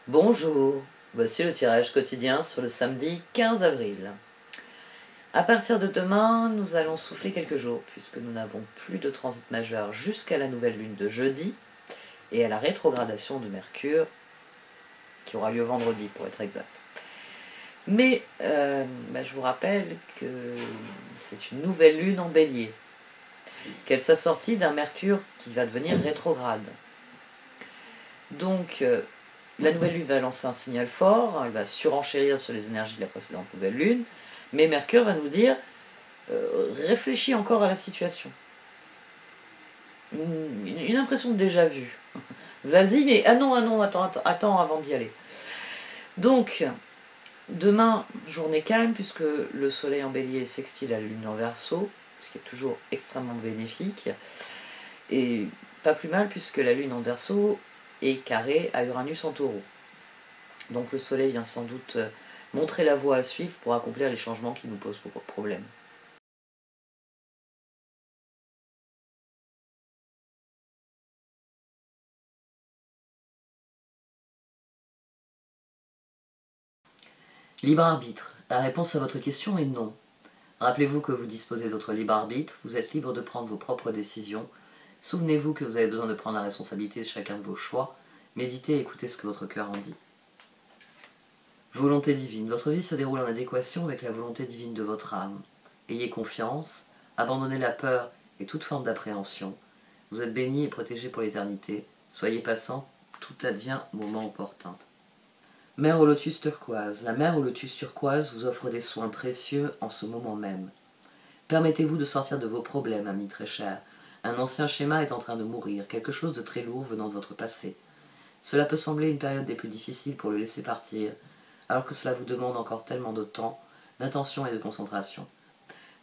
Bonjour, voici le tirage quotidien sur le samedi 15 avril. À partir de demain, nous allons souffler quelques jours puisque nous n'avons plus de transit majeur jusqu'à la nouvelle lune de jeudi et à la rétrogradation de Mercure qui aura lieu vendredi pour être exact. Mais je vous rappelle que c'est une nouvelle lune en bélier, qu'elle s'assortit d'un Mercure qui va devenir rétrograde. Donc la nouvelle lune va lancer un signal fort, elle va surenchérir sur les énergies de la précédente nouvelle lune, mais Mercure va nous dire réfléchis encore à la situation. Une impression de déjà vu. Vas-y, mais attends avant d'y aller. Donc, demain, journée calme, puisque le soleil en bélier sextile à la lune en verseau, ce qui est toujours extrêmement bénéfique, et pas plus mal, puisque la lune en verseau est carrée à Uranus en taureau. Donc le soleil vient sans doute montrer la voie à suivre pour accomplir les changements qui nous posent problème. Libre arbitre. La réponse à votre question est non. Rappelez-vous que vous disposez de votre libre arbitre, vous êtes libre de prendre vos propres décisions. Souvenez-vous que vous avez besoin de prendre la responsabilité de chacun de vos choix. Méditez et écoutez ce que votre cœur en dit. Volonté divine. Votre vie se déroule en adéquation avec la volonté divine de votre âme. Ayez confiance, abandonnez la peur et toute forme d'appréhension. Vous êtes béni et protégé pour l'éternité. Soyez patient, tout advient au moment opportun. Mer au lotus turquoise. La mer au lotus turquoise vous offre des soins précieux en ce moment même. Permettez-vous de sortir de vos problèmes, amis très chers. Un ancien schéma est en train de mourir, quelque chose de très lourd venant de votre passé. Cela peut sembler une période des plus difficiles pour le laisser partir, alors que cela vous demande encore tellement de temps, d'attention et de concentration.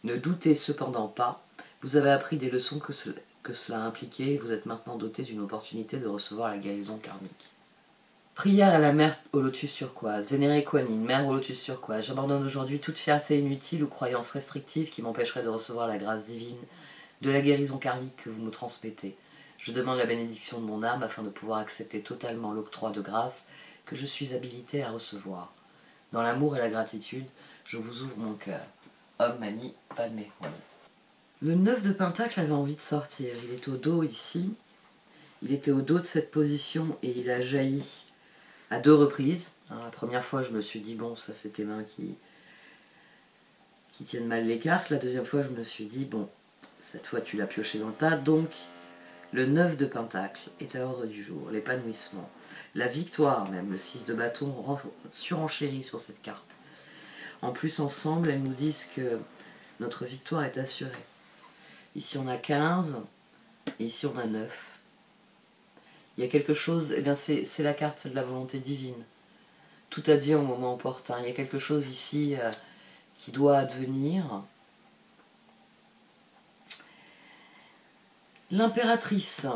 Ne doutez cependant pas, vous avez appris des leçons que cela impliquait et vous êtes maintenant doté d'une opportunité de recevoir la guérison karmique. Prière à la mer au lotus turquoise. Vénérée Kuan Yin, mer au lotus turquoise. J'abandonne aujourd'hui toute fierté inutile ou croyance restrictive qui m'empêcherait de recevoir la grâce divine, de la guérison karmique que vous me transmettez. Je demande la bénédiction de mon âme afin de pouvoir accepter totalement l'octroi de grâce que je suis habilité à recevoir. Dans l'amour et la gratitude, je vous ouvre mon cœur. Om Mani Padme Hum. Le 9 de Pentacle avait envie de sortir. Il est au dos ici. Il était au dos de cette position et il a jailli à 2 reprises. Alors, la première fois, je me suis dit, bon, ça c'est tes mains qui tiennent mal les cartes. La deuxième fois, je me suis dit, bon, cette fois tu l'as pioché dans le tas. Donc, le 9 de Pentacle est à l'ordre du jour. L'épanouissement, la victoire même, le 6 de bâton surenchérit sur cette carte. En plus, ensemble, elles nous disent que notre victoire est assurée. Ici, on a 15, et ici, on a 9. Il y a quelque chose, eh bien c'est la carte de la volonté divine. Tout advient au moment opportun. Il y a quelque chose ici qui doit advenir. L'impératrice,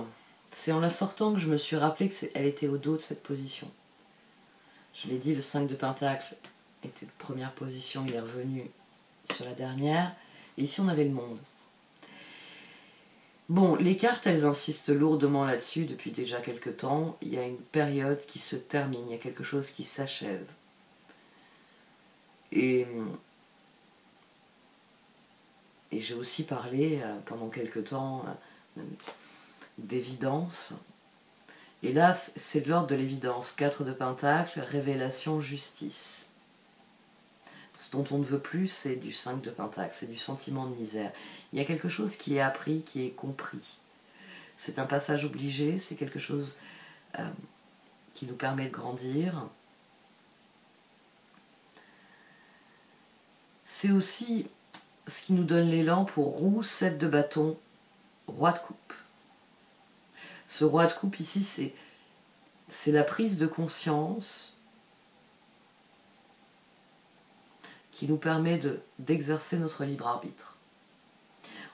c'est en la sortant que je me suis rappelé qu'elle était au dos de cette position. Je l'ai dit, le 5 de Pentacle était de première position, il est revenu sur la dernière. Et ici, on avait le monde. Bon, les cartes, elles insistent lourdement là-dessus depuis déjà quelques temps. Il y a une période qui se termine, il y a quelque chose qui s'achève. Et j'ai aussi parlé pendant quelques temps d'évidence. Et là, c'est de l'ordre de l'évidence. 4 de Pentacle, révélation, justice. Ce dont on ne veut plus, c'est du 5 de Pentacle, c'est du sentiment de misère. Il y a quelque chose qui est appris, qui est compris. C'est un passage obligé, c'est quelque chose qui nous permet de grandir. C'est aussi ce qui nous donne l'élan pour roue, 7 de bâton, roi de coupe. Ce roi de coupe ici, c'est la prise de conscience qui nous permet d'exercer notre libre arbitre.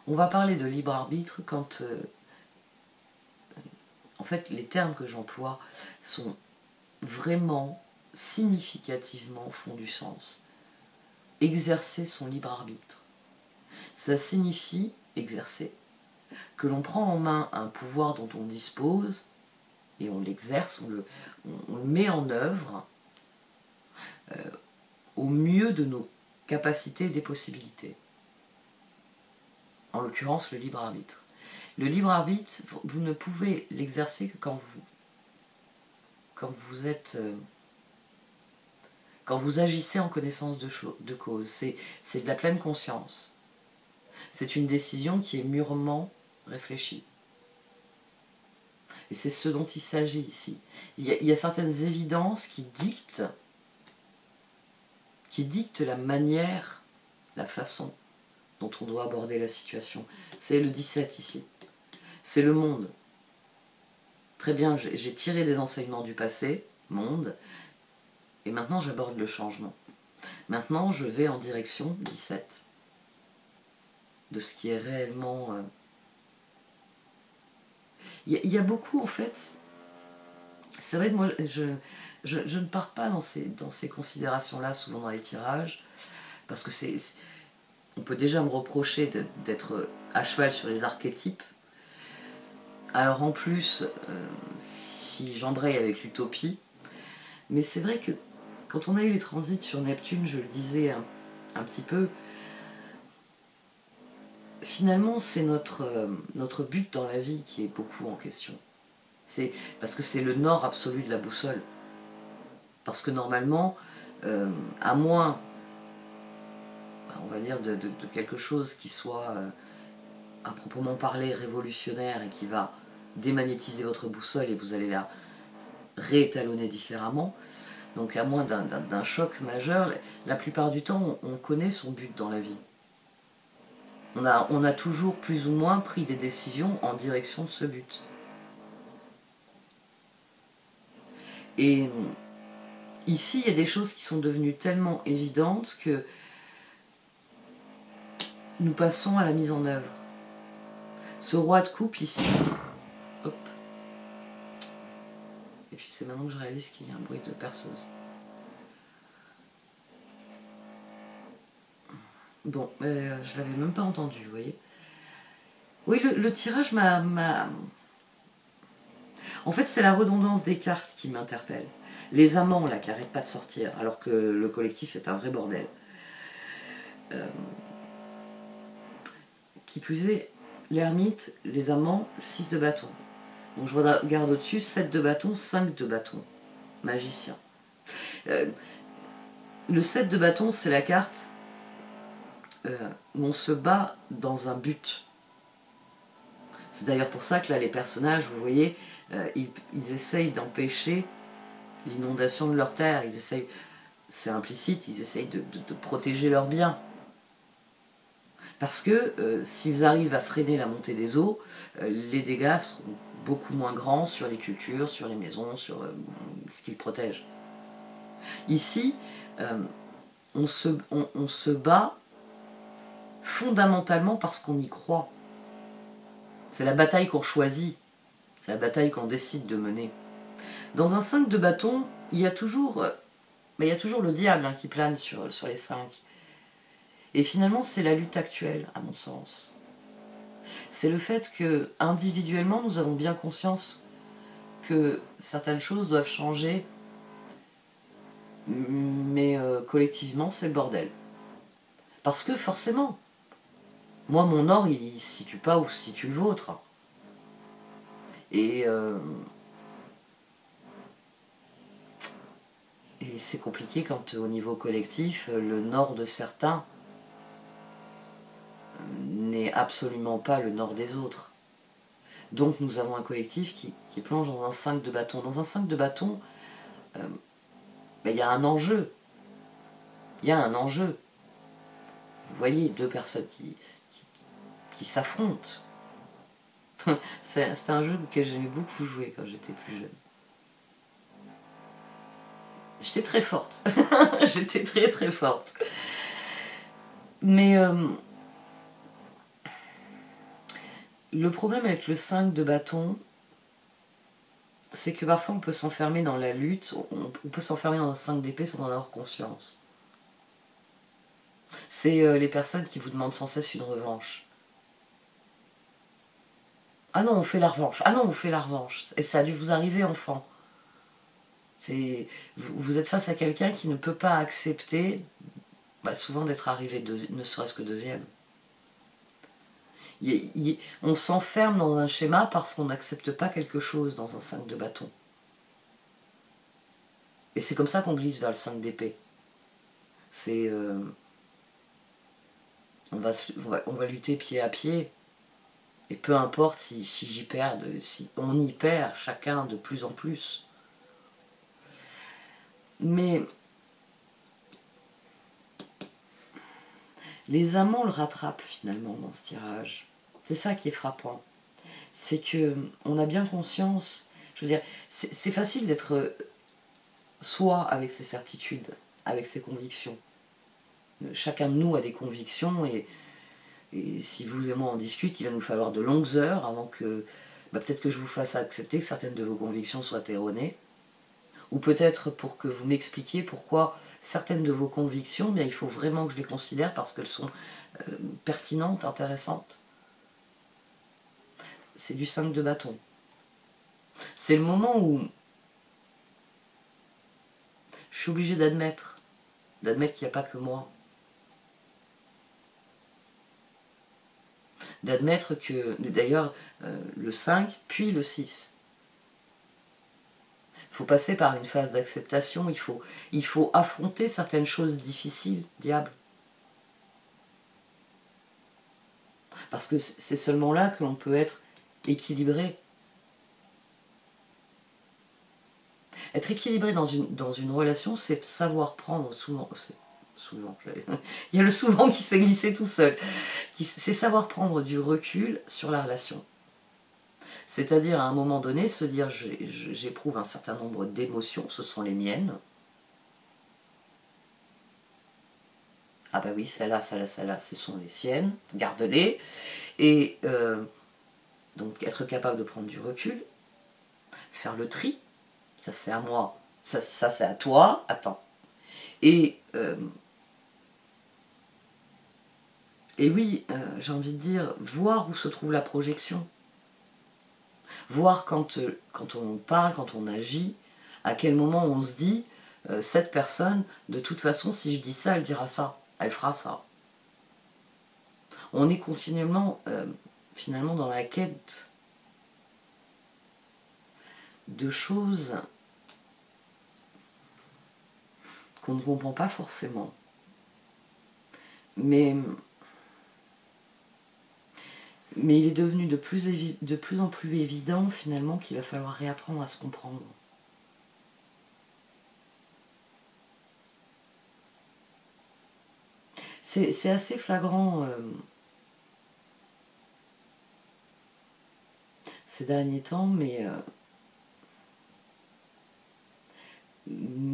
On va parler de libre arbitre quand... en fait, les termes que j'emploie sont vraiment, significativement, font du sens. Exercer son libre arbitre. Ça signifie exercer que l'on prend en main un pouvoir dont on dispose et on l'exerce, on le met en œuvre au mieux de nos capacités et des possibilités. En l'occurrence, le libre arbitre. Le libre arbitre, vous ne pouvez l'exercer que quand vous agissez en connaissance de cause. C'est de la pleine conscience. C'est une décision qui est mûrement réfléchie. Et c'est ce dont il s'agit ici. Il y a certaines évidences qui dictent la manière, la façon dont on doit aborder la situation. C'est le 17 ici. C'est le monde. Très bien, j'ai tiré des enseignements du passé, monde, et maintenant j'aborde le changement. Maintenant je vais en direction 17, de ce qui est réellement... Il y a beaucoup en fait, c'est vrai que moi je ne pars pas dans ces considérations-là, souvent dans les tirages, parce que on peut déjà me reprocher d'être à cheval sur les archétypes. Alors en plus, si j'embraye avec l'utopie, mais c'est vrai que quand on a eu les transits sur Neptune, je le disais un petit peu, finalement c'est notre but dans la vie qui est beaucoup en question. C'est parce que c'est le nord absolu de la boussole. Parce que normalement, à moins, on va dire, de quelque chose qui soit à proprement parler révolutionnaire et qui va démagnétiser votre boussole et vous allez la réétalonner différemment, donc à moins d'un choc majeur, la plupart du temps on connaît son but dans la vie. On a toujours plus ou moins pris des décisions en direction de ce but. Et ici, il y a des choses qui sont devenues tellement évidentes que nous passons à la mise en œuvre. Ce roi de coupe ici, hop. Et puis c'est maintenant que je réalise qu'il y a un bruit de perceuse. Bon, je l'avais même pas entendu, vous voyez. Oui, le tirage m'a... En fait, c'est la redondance des cartes qui m'interpelle. Les amants, là, qui n'arrêtent pas de sortir, alors que le collectif est un vrai bordel. Qui plus est, l'ermite, les amants, 6 de bâton. Donc je regarde au-dessus, 7 de bâton, 5 de bâton. Magicien. Le 7 de bâton, c'est la carte où on se bat dans un but. C'est d'ailleurs pour ça que là, les personnages, vous voyez, ils essayent d'empêcher l'inondation de leur terre. Ils essayent, c'est implicite, ils essayent de protéger leurs biens. Parce que s'ils arrivent à freiner la montée des eaux, les dégâts seront beaucoup moins grands sur les cultures, sur les maisons, sur ce qu'ils protègent. Ici, on se bat fondamentalement parce qu'on y croit. C'est la bataille qu'on choisit, c'est la bataille qu'on décide de mener. Dans un 5 de bâton, il y a toujours le diable qui plane sur les 5. Et finalement, c'est la lutte actuelle, à mon sens. C'est le fait que, individuellement, nous avons bien conscience que certaines choses doivent changer, mais collectivement, c'est le bordel. Parce que, forcément, moi, mon or, il ne se situe pas où se situe le vôtre. Et c'est compliqué quand, au niveau collectif, le nord de certains n'est absolument pas le nord des autres. Donc nous avons un collectif qui plonge dans un 5 de bâton. Dans un 5 de bâton, il y a un enjeu. Il y a un enjeu. Vous voyez, deux personnes qui s'affrontent. C'est un jeu que j'aimais beaucoup jouer quand j'étais plus jeune. J'étais très forte. J'étais très très forte. Mais le problème avec le 5 de bâton, c'est que parfois on peut s'enfermer dans la lutte, on peut s'enfermer dans un 5 d'épée sans en avoir conscience. C'est les personnes qui vous demandent sans cesse une revanche. Ah non, on fait la revanche. Ah non, on fait la revanche. Et ça a dû vous arriver, enfant. Vous êtes face à quelqu'un qui ne peut pas accepter, souvent d'être arrivé, ne serait-ce que deuxième. On s'enferme dans un schéma parce qu'on n'accepte pas quelque chose dans un 5 de bâton. Et c'est comme ça qu'on glisse vers le 5 d'épée. On va lutter pied à pied, et peu importe si j'y perds, si on y perd chacun de plus en plus. Mais les amants le rattrapent finalement dans ce tirage. C'est ça qui est frappant. C'est que on a bien conscience, je veux dire, c'est facile d'être soi avec ses certitudes, avec ses convictions. Chacun de nous a des convictions et si vous et moi en discutons, il va nous falloir de longues heures avant que peut-être que je vous fasse accepter que certaines de vos convictions soient erronées. Ou peut-être pour que vous m'expliquiez pourquoi certaines de vos convictions, il faut vraiment que je les considère parce qu'elles sont pertinentes, intéressantes. C'est du 5 de bâton. C'est le moment où je suis obligé d'admettre qu'il n'y a pas que moi. D'admettre que, d'ailleurs, le 5 puis le 6. Il faut passer par une phase d'acceptation, il faut affronter certaines choses difficiles, diable. Parce que c'est seulement là que l'on peut être équilibré. Être équilibré dans une relation, c'est savoir prendre souvent, il y a le souvent qui s'est glissé tout seul, c'est savoir prendre du recul sur la relation. C'est-à-dire à un moment donné se dire j'éprouve un certain nombre d'émotions, ce sont les miennes. Ah bah oui, celle-là, ce sont les siennes, garde-les. Et donc être capable de prendre du recul, faire le tri, ça c'est à moi, ça c'est à toi, attends. Et oui, j'ai envie de dire, voir où se trouve la projection. Voir quand on parle, quand on agit, à quel moment on se dit, cette personne, de toute façon, si je dis ça, elle dira ça, elle fera ça. On est continuellement, finalement, dans la quête de choses qu'on ne comprend pas forcément. Mais il est devenu de plus en plus évident, finalement, qu'il va falloir réapprendre à se comprendre. C'est assez flagrant ces derniers temps, mais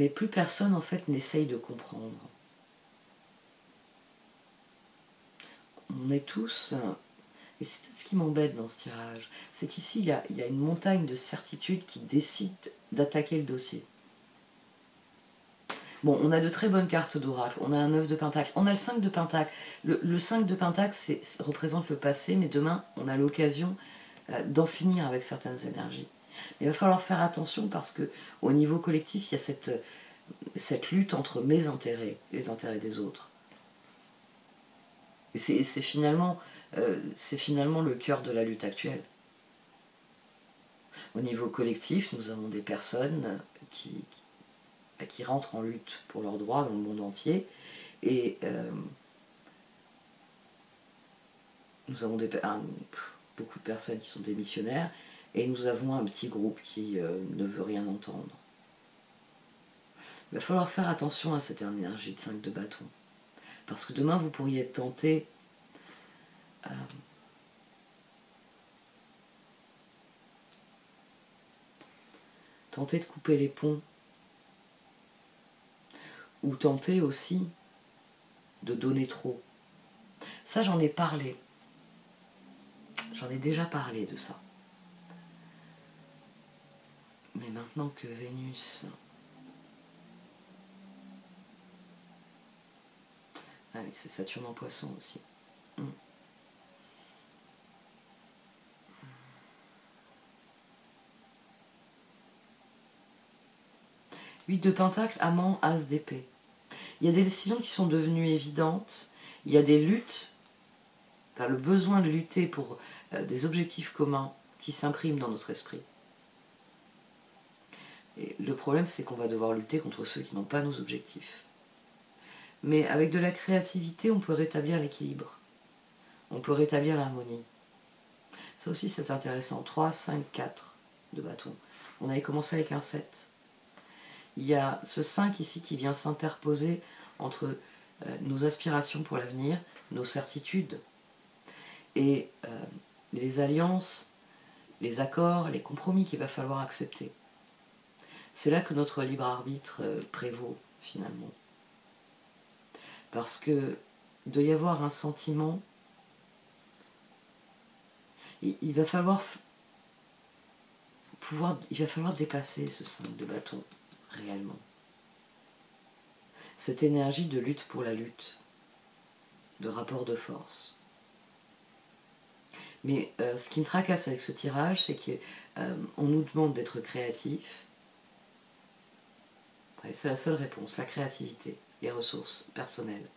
plus personne en fait n'essaye de comprendre. On est tous, et c'est ce qui m'embête dans ce tirage, c'est qu'ici il y a une montagne de certitudes qui décide d'attaquer le dossier. Bon, on a de très bonnes cartes d'oracle, on a un 9 de pentacle, on a le 5 de pentacle. Le 5 de pentacle représente le passé, mais demain on a l'occasion d'en finir avec certaines énergies. Il va falloir faire attention parce que au niveau collectif, il y a cette lutte entre mes intérêts et les intérêts des autres. Et c'est finalement le cœur de la lutte actuelle. Au niveau collectif, nous avons des personnes qui rentrent en lutte pour leurs droits dans le monde entier, et nous avons beaucoup de personnes qui sont des missionnaires, et nous avons un petit groupe qui ne veut rien entendre. Il va falloir faire attention à cette énergie de 5 de bâton, parce que demain vous pourriez être tenté de couper les ponts, ou tenter aussi de donner trop. Ça, j'en ai parlé. J'en ai déjà parlé de ça. Mais maintenant que Vénus... Ah oui, c'est Saturne en Poisson aussi. 8 de Pentacle, amant, As d'épée. Il y a des décisions qui sont devenues évidentes, il y a des luttes, enfin, le besoin de lutter pour des objectifs communs qui s'impriment dans notre esprit. Et le problème, c'est qu'on va devoir lutter contre ceux qui n'ont pas nos objectifs. Mais avec de la créativité, on peut rétablir l'équilibre. On peut rétablir l'harmonie. Ça aussi, c'est intéressant. 3, 5, 4 de bâton. On avait commencé avec un 7. Il y a ce 5 ici qui vient s'interposer entre nos aspirations pour l'avenir, nos certitudes, et les alliances, les accords, les compromis qu'il va falloir accepter. C'est là que notre libre arbitre prévaut, finalement. Parce que il doit y avoir un sentiment, il va falloir dépasser ce 5 de bâton, réellement. Cette énergie de lutte pour la lutte, de rapport de force. Mais ce qui me tracasse avec ce tirage, c'est qu'on nous demande d'être créatif. C'est la seule réponse, la créativité, les ressources personnelles.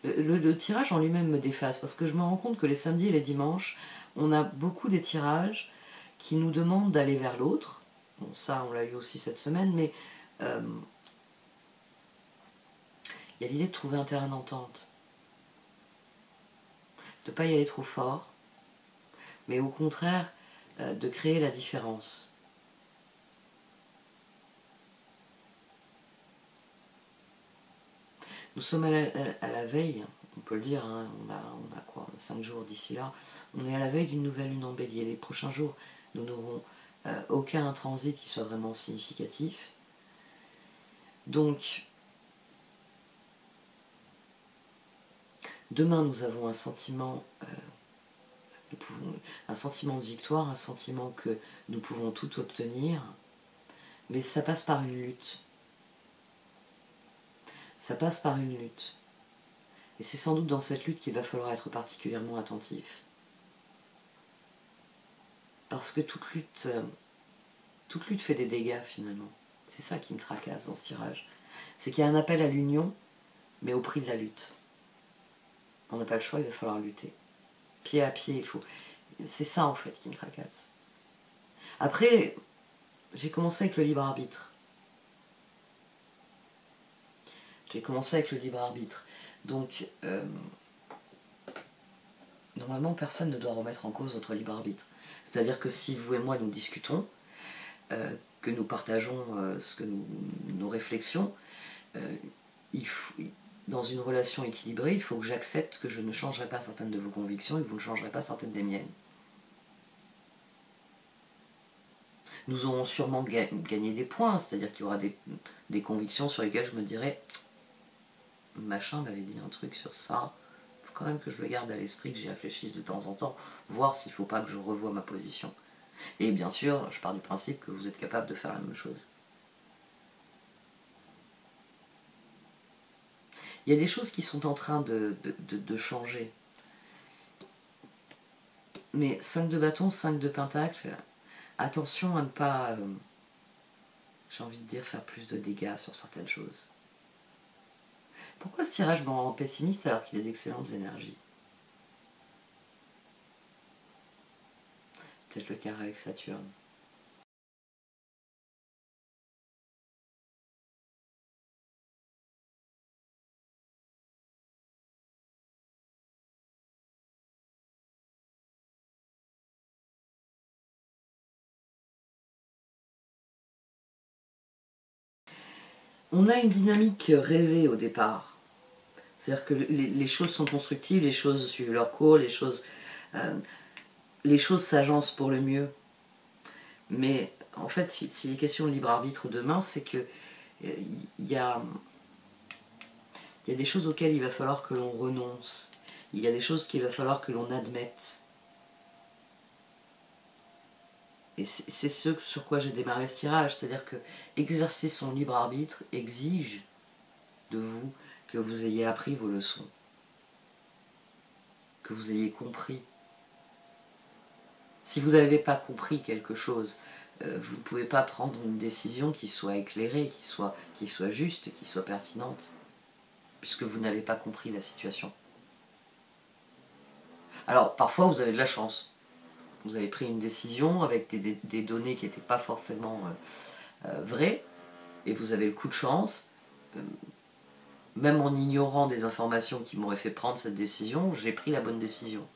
Le tirage en lui-même me déphase, parce que je me rends compte que les samedis et les dimanches, on a beaucoup des tirages qui nous demandent d'aller vers l'autre. Bon, ça, on l'a eu aussi cette semaine, mais il y a l'idée de trouver un terrain d'entente. De ne pas y aller trop fort, mais au contraire, de créer la différence. Nous sommes à la veille, on peut le dire, hein, on a quoi, 5 jours d'ici là, on est à la veille d'une nouvelle lune en bélier. Les prochains jours, nous n'aurons aucun transit qui soit vraiment significatif. Donc, demain nous avons un sentiment, un sentiment de victoire, un sentiment que nous pouvons tout obtenir, mais ça passe par une lutte. Ça passe par une lutte. Et c'est sans doute dans cette lutte qu'il va falloir être particulièrement attentif. Parce que toute lutte fait des dégâts finalement. C'est ça qui me tracasse dans ce tirage. C'est qu'il y a un appel à l'union, mais au prix de la lutte. On n'a pas le choix, il va falloir lutter. Pied à pied, il faut... C'est ça en fait qui me tracasse. Après, j'ai commencé avec le libre arbitre. Donc, normalement, personne ne doit remettre en cause votre libre arbitre. C'est-à-dire que si vous et moi nous discutons, que nous partageons nos réflexions, dans une relation équilibrée, il faut que j'accepte que je ne changerai pas certaines de vos convictions et que vous ne changerez pas certaines des miennes. Nous aurons sûrement gagné des points, c'est-à-dire qu'il y aura des convictions sur lesquelles je me dirai machin m'avait dit un truc sur ça, il faut quand même que je le garde à l'esprit, que j'y réfléchisse de temps en temps, voir s'il ne faut pas que je revoie ma position. Et bien sûr, je pars du principe que vous êtes capable de faire la même chose. Il y a des choses qui sont en train de changer. Mais 5 de bâton, 5 de pentacle, attention à ne pas, j'ai envie de dire, faire plus de dégâts sur certaines choses. Pourquoi ce tirage me rend pessimiste alors qu'il a d'excellentes énergies? Peut-être le carré avec Saturne. On a une dynamique rêvée au départ. C'est-à-dire que les choses sont constructives, les choses suivent leur cours, les choses s'agencent pour le mieux. Mais en fait, s'il est question de libre arbitre demain, c'est que il y a des choses auxquelles il va falloir que l'on renonce. Il y a des choses qu'il va falloir que l'on admette. Et c'est ce sur quoi j'ai démarré ce tirage, c'est-à-dire que exercer son libre arbitre exige de vous que vous ayez appris vos leçons, que vous ayez compris Si vous n'avez pas compris quelque chose, vous ne pouvez pas prendre une décision qui soit éclairée, qui soit juste, qui soit pertinente, puisque vous n'avez pas compris la situation. Alors, parfois, vous avez de la chance. Vous avez pris une décision avec des données qui n'étaient pas forcément vraies, et vous avez le coup de chance. Même en ignorant des informations qui m'auraient fait prendre cette décision, j'ai pris la bonne décision.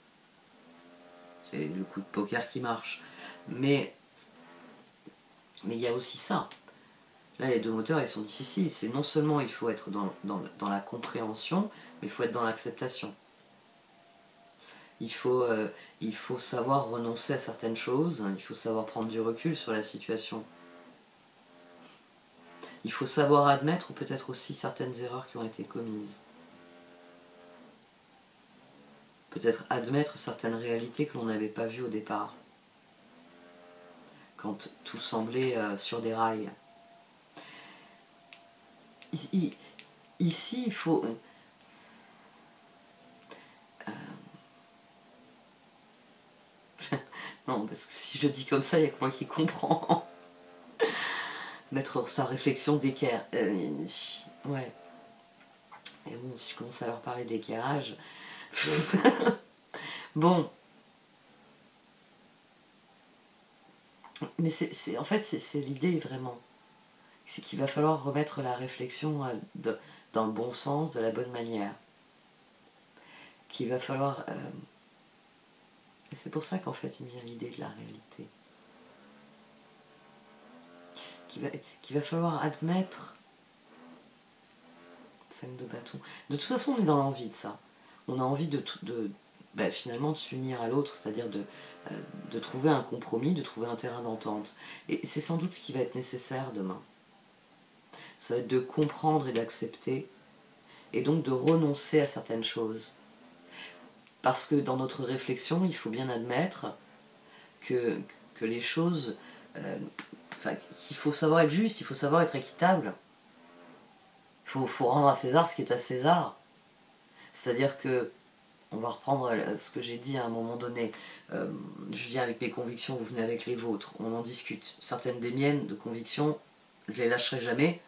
C'est le coup de poker qui marche. Mais il y a aussi ça. Là, les deux moteurs, ils sont difficiles. C'est non seulement il faut être dans la compréhension, mais il faut être dans l'acceptation. Il faut savoir renoncer à certaines choses, il faut savoir prendre du recul sur la situation. Il faut savoir admettre peut-être aussi certaines erreurs qui ont été commises. Peut-être admettre certaines réalités que l'on n'avait pas vues au départ, quand tout semblait sur des rails. Ici, il faut... Non, parce que si je le dis comme ça, il n'y a que moi qui comprends. Mettre sa réflexion d'équerre. Ouais. Et bon, si je commence à leur parler d'équerrage... Bon. Mais en fait, c'est l'idée, vraiment. C'est qu'il va falloir remettre la réflexion dans le bon sens, de la bonne manière. Qu'il va falloir... Et c'est pour ça qu'en fait, il me vient l'idée de la réalité. Qu'il va falloir admettre... 5 de bâton. De toute façon, on est dans l'envie de ça. On a envie finalement de s'unir à l'autre, c'est-à-dire de trouver un compromis, de trouver un terrain d'entente. Et c'est sans doute ce qui va être nécessaire demain. Ça va être de comprendre et d'accepter, et donc de renoncer à certaines choses. Parce que dans notre réflexion, il faut bien admettre que les choses... qu'il faut savoir être juste, il faut savoir être équitable. Il faut rendre à César ce qui est à César. C'est-à-dire que, on va reprendre ce que j'ai dit à un moment donné, je viens avec mes convictions, vous venez avec les vôtres, on en discute. Certaines des miennes de convictions, je les lâcherai jamais,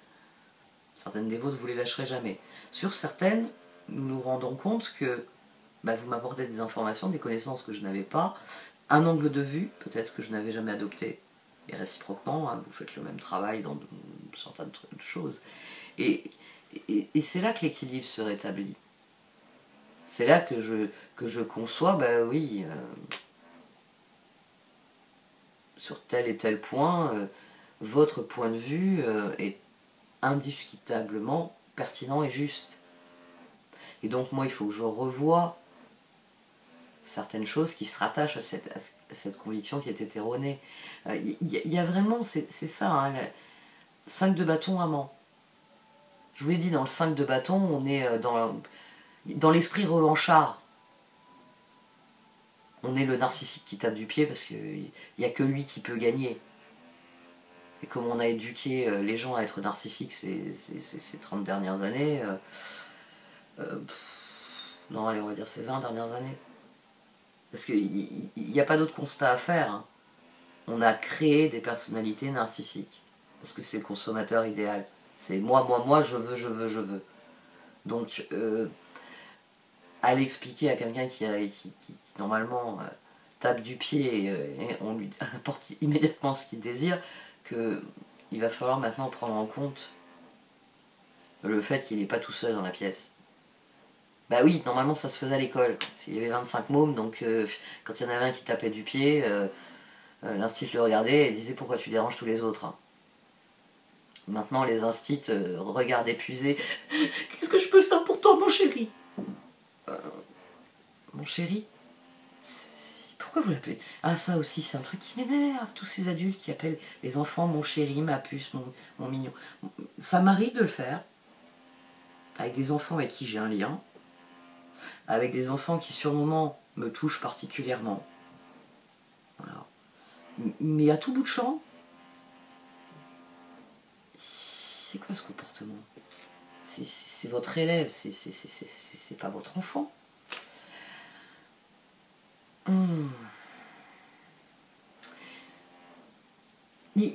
certaines des vôtres, vous les lâcherez jamais. Sur certaines, nous nous rendons compte que vous m'apportez des informations, des connaissances que je n'avais pas, un angle de vue, peut-être que je n'avais jamais adopté, et réciproquement, vous faites le même travail dans certaines choses. Et c'est là que l'équilibre se rétablit. C'est là que je conçois, sur tel et tel point, votre point de vue est indiscutablement pertinent et juste. Et donc moi, il faut que je revoie certaines choses qui se rattachent à cette conviction qui est erronée. Il y a vraiment, c'est ça, hein, 5 de bâton amant. Je vous l'ai dit, dans le 5 de bâton, on est dans l'esprit revanchard. On est le narcissique qui tape du pied parce qu'il n'y a que lui qui peut gagner. Et comme on a éduqué les gens à être narcissiques ces 30 dernières années, non, allez, on va dire ces 20 dernières années. Parce qu'il n'y a pas d'autre constat à faire. Hein. On a créé des personnalités narcissiques. Parce que c'est le consommateur idéal. C'est moi, je veux. Donc, à l'expliquer à quelqu'un qui normalement tape du pied et on lui apporte immédiatement ce qu'il désire, qu'il va falloir maintenant prendre en compte le fait qu'il n'est pas tout seul dans la pièce. Bah oui, normalement ça se faisait à l'école. Il y avait 25 mômes, donc quand il y en avait un qui tapait du pied, l'instit le regardait et disait pourquoi tu déranges tous les autres. Hein. Maintenant les instits regardent épuisés. Qu'est-ce que je peux faire pour toi mon chéri? Mon chéri? Pourquoi vous l'appelez? Ah ça aussi c'est un truc qui m'énerve, tous ces adultes qui appellent les enfants mon chéri, ma puce, mon mignon. Ça m'arrive de le faire, avec des enfants avec qui j'ai un lien, avec des enfants qui sur le moment me touchent particulièrement. Voilà. Mais à tout bout de champ, c'est quoi ce comportement? C'est votre élève, c'est pas votre enfant. Non,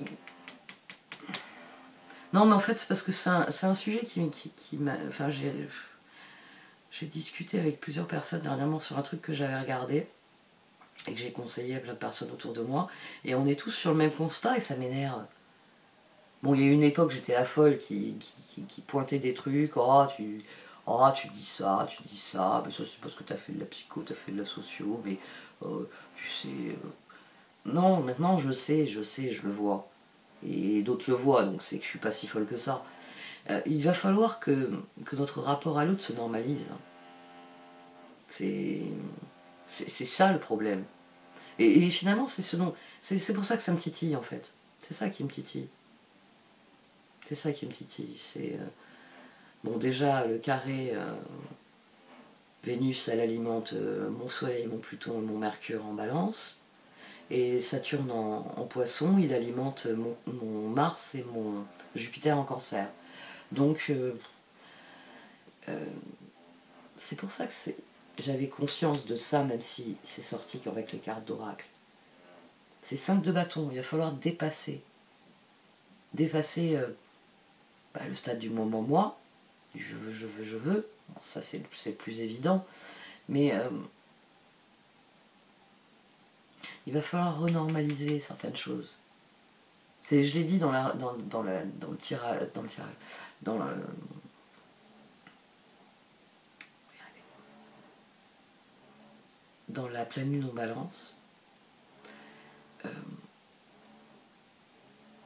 mais en fait, c'est parce que c'est un sujet qui m'a... Enfin, j'ai discuté avec plusieurs personnes dernièrement sur un truc que j'avais regardé et que j'ai conseillé à plein de personnes autour de moi. Et on est tous sur le même constat et ça m'énerve. Bon, il y a eu une époque, j'étais la folle qui pointait des trucs. Tu dis ça, mais ça c'est parce que t'as fait de la psycho, t'as fait de la socio, mais tu sais... Non, maintenant je sais, je le vois. Et d'autres le voient, donc c'est que je suis pas si folle que ça. Il va falloir que notre rapport à l'autre se normalise. C'est ça le problème. Et finalement, c'est pour ça que ça me titille en fait. C'est ça qui me titille. C'est ça qui me titille. Bon, déjà, le carré, Vénus, elle alimente mon Soleil, mon Pluton et mon Mercure en balance. Et Saturne en poisson, il alimente mon Mars et mon Jupiter en cancer. Donc, c'est pour ça que j'avais conscience de ça, même si c'est sorti qu'avec les cartes d'oracle. C'est 5 de bâton, il va falloir dépasser. Dépasser le stade du moment moi, je veux. Bon, ça c'est le plus évident, mais il va falloir renormaliser certaines choses. Je l'ai dit dans le tirage, dans la pleine lune en balance.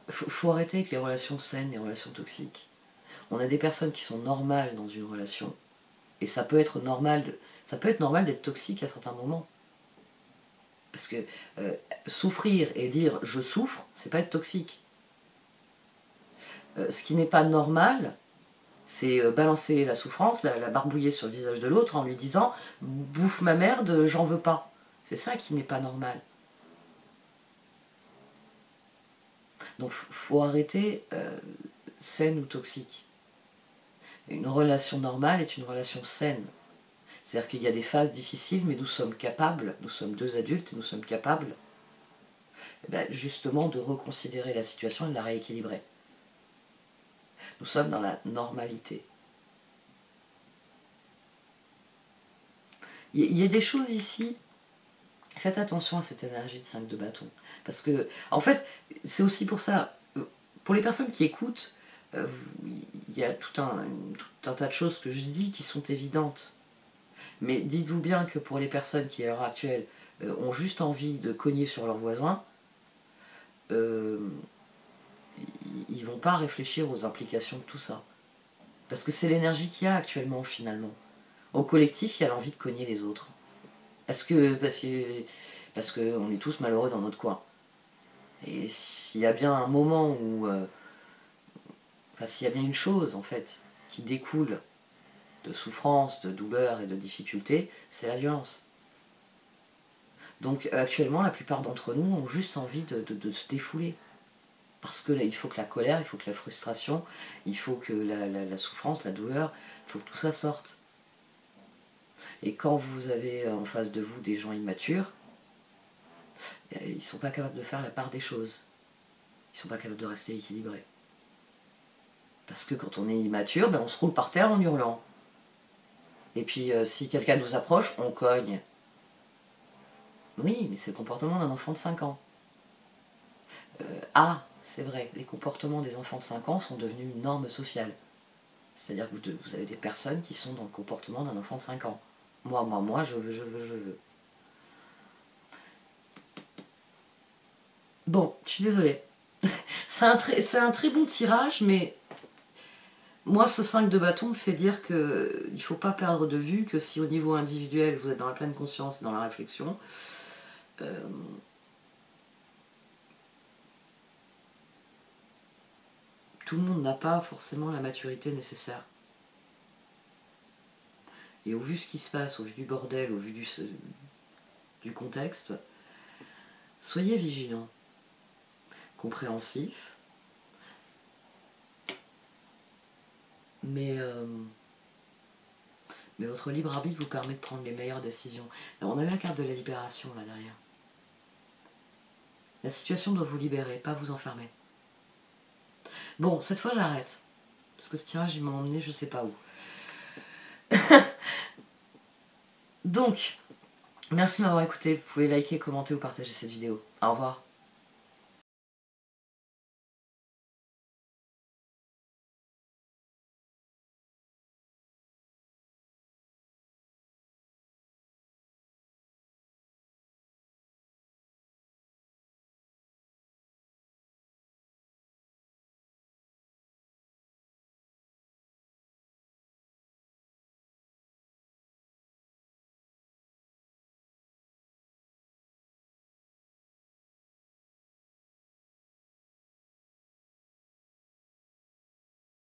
Faut arrêter avec les relations saines et les relations toxiques. On a des personnes qui sont normales dans une relation, et ça peut être normal d'être toxique à certains moments. Parce que souffrir et dire je souffre, c'est pas être toxique. Ce qui n'est pas normal, c'est balancer la souffrance, la barbouiller sur le visage de l'autre en lui disant bouffe ma merde, j'en veux pas. C'est ça qui n'est pas normal. Donc faut arrêter saine ou toxique. Une relation normale est une relation saine. C'est-à-dire qu'il y a des phases difficiles, mais nous sommes capables, nous sommes deux adultes, et nous sommes capables justement de reconsidérer la situation et de la rééquilibrer. Nous sommes dans la normalité. Il y a des choses ici, faites attention à cette énergie de 5 de bâton. Parce que, en fait, c'est aussi pour ça, pour les personnes qui écoutent, il y a tout un tas de choses que je dis qui sont évidentes. Mais dites-vous bien que pour les personnes qui, à l'heure actuelle, ont juste envie de cogner sur leurs voisins, ils ne vont pas réfléchir aux implications de tout ça. Parce que c'est l'énergie qu'il y a actuellement, finalement. Au collectif, il y a l'envie de cogner les autres. Parce que on est tous malheureux dans notre coin. Et s'il y a bien un moment où... s'il y a bien une chose, en fait, qui découle de souffrance, de douleur et de difficulté, c'est la violence. Donc actuellement, la plupart d'entre nous ont juste envie de se défouler. Parce que là, il faut que la colère, il faut que la frustration, il faut que la souffrance, la douleur, il faut que tout ça sorte. Et quand vous avez en face de vous des gens immatures, ils ne sont pas capables de faire la part des choses. Ils ne sont pas capables de rester équilibrés. Parce que quand on est immature, on se roule par terre en hurlant. Et puis si quelqu'un nous approche, on cogne. Oui, mais c'est le comportement d'un enfant de 5 ans. C'est vrai, les comportements des enfants de 5 ans sont devenus une norme sociale. C'est-à-dire que vous avez des personnes qui sont dans le comportement d'un enfant de 5 ans. Moi, je veux. Bon, je suis désolée. C'est un très bon tirage, mais moi, ce 5 de bâton me fait dire qu'il ne faut pas perdre de vue que si au niveau individuel, vous êtes dans la pleine conscience et dans la réflexion, tout le monde n'a pas forcément la maturité nécessaire. Et au vu de ce qui se passe, au vu du bordel, au vu du contexte, soyez vigilants, compréhensifs, mais votre libre arbitre vous permet de prendre les meilleures décisions. Alors, on avait la carte de la libération là derrière. La situation doit vous libérer, pas vous enfermer. Bon, cette fois j'arrête. Parce que ce tirage il m'a emmené je sais pas où. Donc, merci de m'avoir écouté. Vous pouvez liker, commenter ou partager cette vidéo. Au revoir.